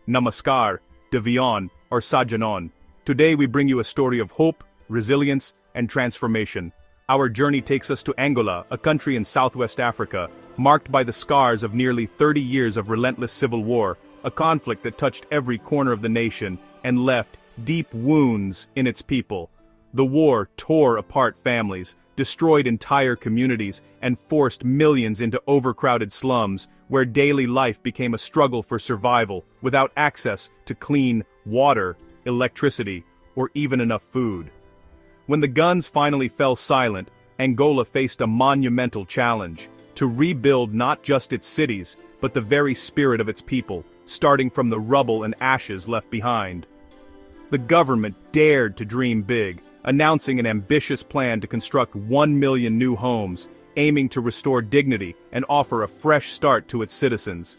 Namaskar, Devion, or Sajanon. Today we bring you a story of hope, resilience, and transformation. Our journey takes us to Angola, a country in southwest Africa, marked by the scars of nearly 30 years of relentless civil war, a conflict that touched every corner of the nation and left deep wounds in its people. The war tore apart families, destroyed entire communities, and forced millions into overcrowded slums, where daily life became a struggle for survival, without access to clean water, electricity, or even enough food. When the guns finally fell silent, Angola faced a monumental challenge: to rebuild not just its cities, but the very spirit of its people, starting from the rubble and ashes left behind. The government dared to dream big, announcing an ambitious plan to construct 1 million new homes, aiming to restore dignity and offer a fresh start to its citizens.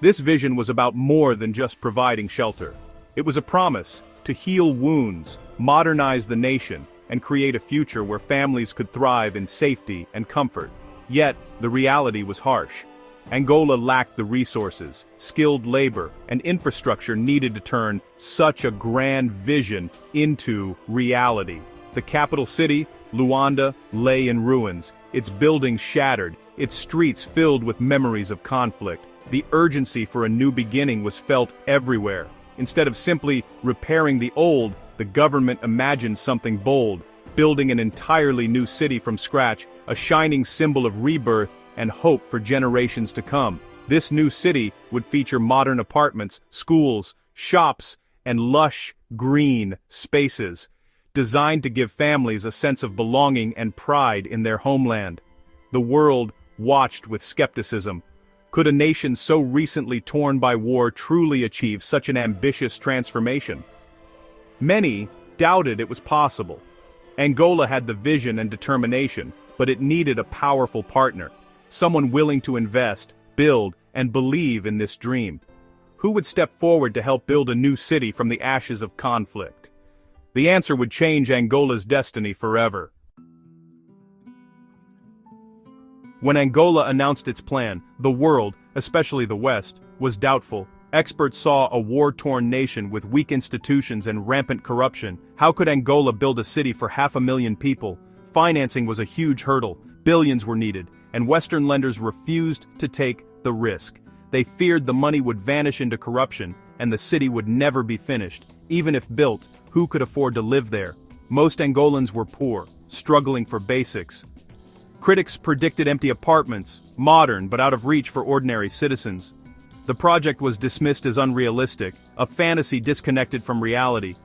This vision was about more than just providing shelter. It was a promise to heal wounds, modernize the nation, and create a future where families could thrive in safety and comfort. Yet, the reality was harsh. Angola lacked the resources, skilled labor, and infrastructure needed to turn such a grand vision into reality. The capital city, Luanda, lay in ruins, its buildings shattered, its streets filled with memories of conflict. The urgency for a new beginning was felt everywhere. Instead of simply repairing the old, the government imagined something bold, building an entirely new city from scratch, a shining symbol of rebirth and hope for generations to come. This new city would feature modern apartments, schools, shops, and lush, green spaces, designed to give families a sense of belonging and pride in their homeland. The world watched with skepticism. Could a nation so recently torn by war truly achieve such an ambitious transformation? Many doubted it was possible. Angola had the vision and determination, but it needed a powerful partner, someone willing to invest, build, and believe in this dream. Who would step forward to help build a new city from the ashes of conflict? The answer would change Angola's destiny forever. When Angola announced its plan, the world, especially the West, was doubtful. Experts saw a war-torn nation with weak institutions and rampant corruption. How could Angola build a city for 500,000 people? Financing was a huge hurdle, billions were needed, and Western lenders refused to take the risk. They feared the money would vanish into corruption, and the city would never be finished. Even if built, who could afford to live there? Most Angolans were poor, struggling for basics. Critics predicted empty apartments, modern but out of reach for ordinary citizens. The project was dismissed as unrealistic, a fantasy disconnected from reality.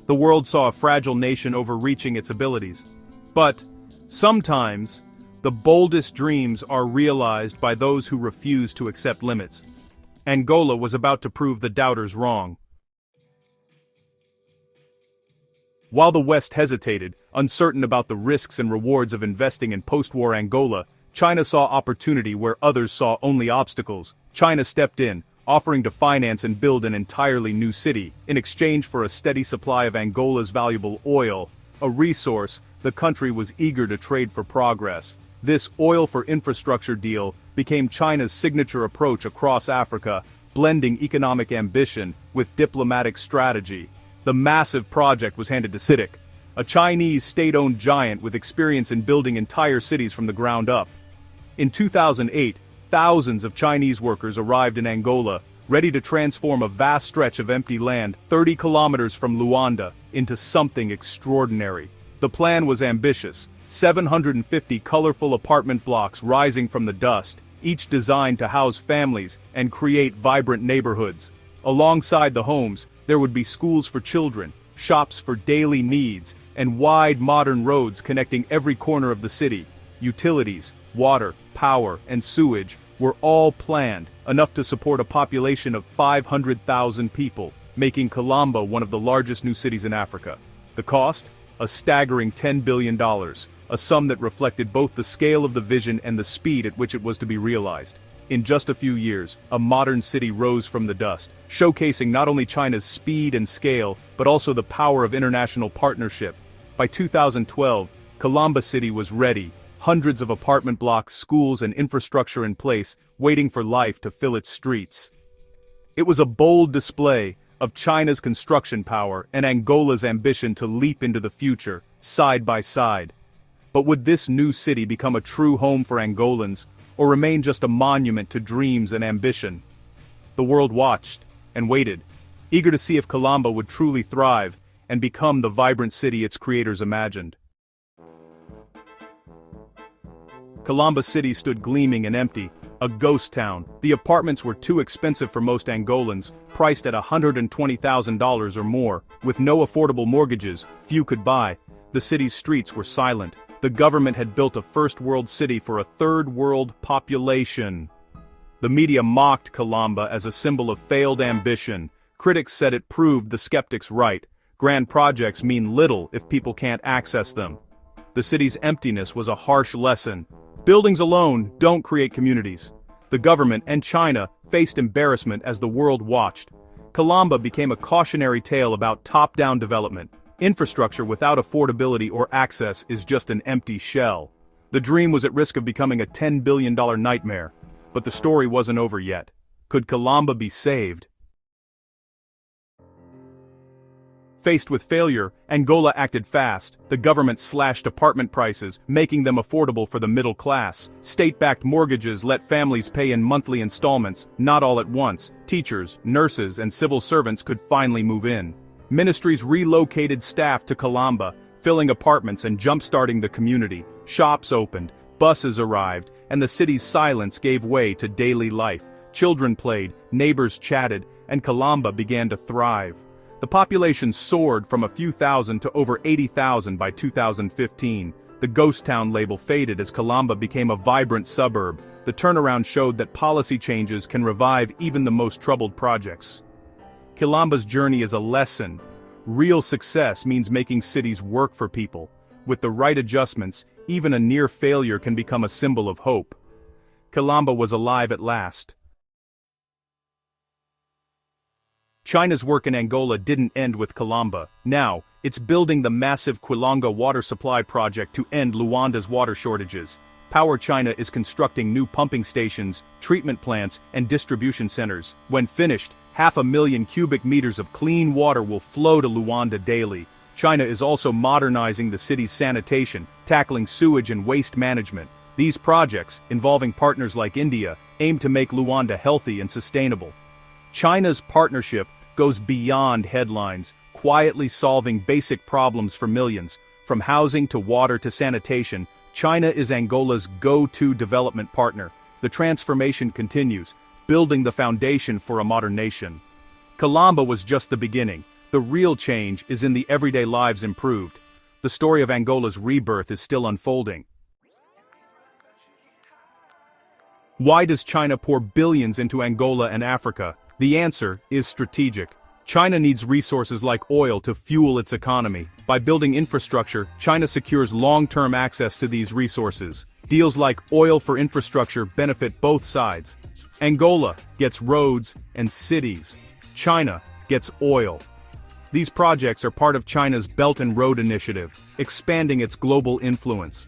The world saw a fragile nation overreaching its abilities. But, sometimes, the boldest dreams are realized by those who refuse to accept limits. Angola was about to prove the doubters wrong. While the West hesitated, uncertain about the risks and rewards of investing in post-war Angola, China saw opportunity where others saw only obstacles. China stepped in, offering to finance and build an entirely new city, in exchange for a steady supply of Angola's valuable oil, a resource the country was eager to trade for progress. This oil for infrastructure deal became China's signature approach across Africa, blending economic ambition with diplomatic strategy. The massive project was handed to CITIC, a Chinese state-owned giant with experience in building entire cities from the ground up. In 2008, thousands of Chinese workers arrived in Angola, ready to transform a vast stretch of empty land 30 kilometers from Luanda into something extraordinary. The plan was ambitious: 750 colorful apartment blocks rising from the dust, each designed to house families and create vibrant neighborhoods. Alongside the homes, there would be schools for children, shops for daily needs, and wide modern roads connecting every corner of the city. Utilities, water, power, and sewage were all planned, enough to support a population of 500,000 people, making Colombo one of the largest new cities in Africa. The cost? A staggering $10 billion, a sum that reflected both the scale of the vision and the speed at which it was to be realized. In just a few years, a modern city rose from the dust, showcasing not only China's speed and scale, but also the power of international partnership. By 2012, Colombo City was ready, hundreds of apartment blocks, schools, and infrastructure in place, waiting for life to fill its streets. It was a bold display of China's construction power and Angola's ambition to leap into the future, side by side. But would this new city become a true home for Angolans, or remain just a monument to dreams and ambition? The world watched and waited, eager to see if Calamba would truly thrive and become the vibrant city its creators imagined. Calamba City stood gleaming and empty, a ghost town. The apartments were too expensive for most Angolans, priced at $120,000 or more. With no affordable mortgages, few could buy. The city's streets were silent. The government had built a first-world city for a third-world population. The media mocked Calamba as a symbol of failed ambition. Critics said it proved the skeptics right. Grand projects mean little if people can't access them. The city's emptiness was a harsh lesson. Buildings alone don't create communities. The government and China faced embarrassment as the world watched. Calamba became a cautionary tale about top-down development. Infrastructure without affordability or access is just an empty shell. The dream was at risk of becoming a $10 billion nightmare. But the story wasn't over yet. Could Calamba be saved? Faced with failure, Angola acted fast. The government slashed apartment prices, making them affordable for the middle class. State-backed mortgages let families pay in monthly installments, not all at once. Teachers, nurses, and civil servants could finally move in. Ministries relocated staff to Calamba, filling apartments and jump-starting the community. Shops opened, buses arrived, and the city's silence gave way to daily life. Children played, neighbors chatted, and Calamba began to thrive. The population soared from a few thousand to over 80,000 by 2015. The ghost town label faded as Calamba became a vibrant suburb. The turnaround showed that policy changes can revive even the most troubled projects. Calamba's journey is a lesson. Real success means making cities work for people. With the right adjustments, even a near failure can become a symbol of hope. Calamba was alive at last. China's work in Angola didn't end with Calamba. Now, it's building the massive Quilanga water supply project to end Luanda's water shortages. Power China is constructing new pumping stations, treatment plants, and distribution centers. When finished, 500,000 cubic meters of clean water will flow to Luanda daily. China is also modernizing the city's sanitation, tackling sewage and waste management. These projects, involving partners like India, aim to make Luanda healthy and sustainable. China's partnership goes beyond headlines, quietly solving basic problems for millions. From housing to water to sanitation, China is Angola's go-to development partner. The transformation continues, building the foundation for a modern nation. Calamba was just the beginning. The real change is in the everyday lives improved. The story of Angola's rebirth is still unfolding. Why does China pour billions into Angola and Africa? The answer is strategic. China needs resources like oil to fuel its economy. By building infrastructure, China secures long-term access to these resources. Deals like oil for infrastructure benefit both sides. Angola gets roads and cities. China gets oil. These projects are part of China's Belt and Road Initiative, expanding its global influence.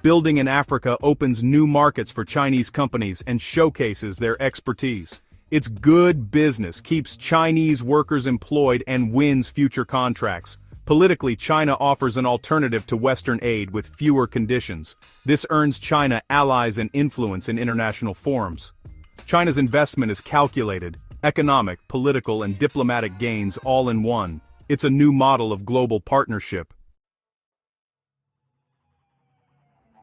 Building in Africa opens new markets for Chinese companies and showcases their expertise. It's good business, keeps Chinese workers employed and wins future contracts. Politically, China offers an alternative to Western aid with fewer conditions. This earns China allies and influence in international forums. China's investment is calculated, economic, political, and diplomatic gains all in one. It's a new model of global partnership.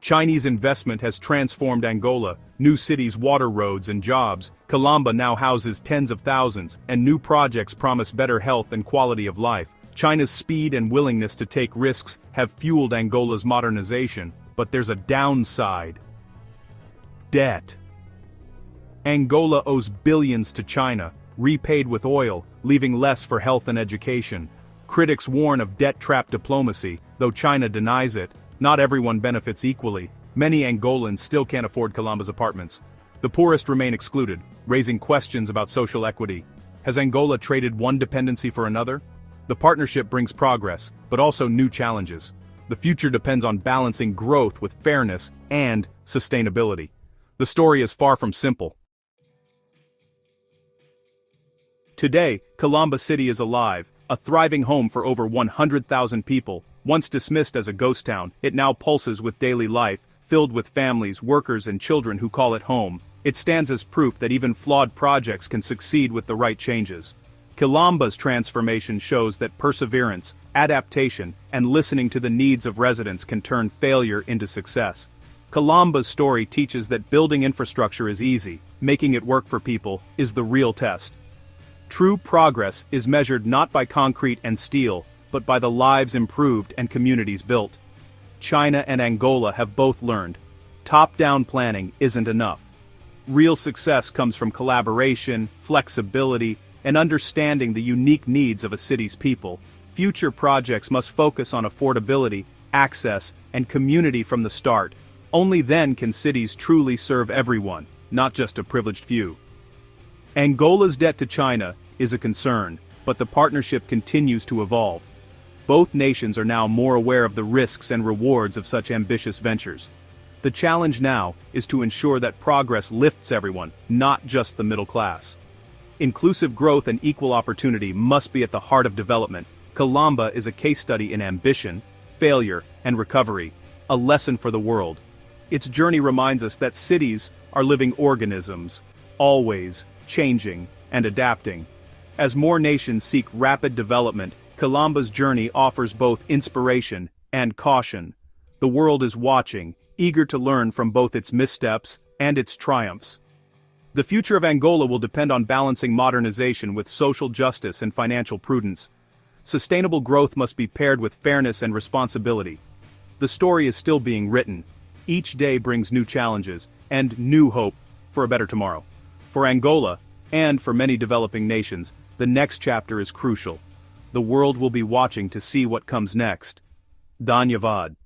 Chinese investment has transformed Angola, new cities, water roads, and jobs. Calamba now houses tens of thousands, and new projects promise better health and quality of life. China's speed and willingness to take risks have fueled Angola's modernization, but there's a downside. Debt. Angola owes billions to China, repaid with oil, leaving less for health and education. Critics warn of debt-trap diplomacy, though China denies it. Not everyone benefits equally. Many Angolans still can't afford Calamba's apartments. The poorest remain excluded, raising questions about social equity. Has Angola traded one dependency for another? The partnership brings progress, but also new challenges. The future depends on balancing growth with fairness and sustainability. The story is far from simple. Today, Calamba City is alive, a thriving home for over 100,000 people. Once dismissed as a ghost town, it now pulses with daily life, filled with families, workers and children who call it home. It stands as proof that even flawed projects can succeed with the right changes. Calamba's transformation shows that perseverance, adaptation, and listening to the needs of residents can turn failure into success. Calamba's story teaches that building infrastructure is easy, making it work for people is the real test. True progress is measured not by concrete and steel, but by the lives improved and communities built. China and Angola have both learned, top-down planning isn't enough. Real success comes from collaboration, flexibility, and understanding the unique needs of a city's people. Future projects must focus on affordability, access, and community from the start. Only then can cities truly serve everyone, not just a privileged few. Angola's debt to China is a concern, but the partnership continues to evolve. Both nations are now more aware of the risks and rewards of such ambitious ventures. The challenge now is to ensure that progress lifts everyone, not just the middle class. Inclusive growth and equal opportunity must be at the heart of development. Calamba is a case study in ambition, failure, and recovery, a lesson for the world. Its journey reminds us that cities are living organisms, always changing and adapting. As more nations seek rapid development, Calamba's journey offers both inspiration and caution. The world is watching, eager to learn from both its missteps and its triumphs. The future of Angola will depend on balancing modernization with social justice and financial prudence. Sustainable growth must be paired with fairness and responsibility. The story is still being written. Each day brings new challenges and new hope for a better tomorrow. For Angola, and for many developing nations, the next chapter is crucial. The world will be watching to see what comes next. Dhanyavad.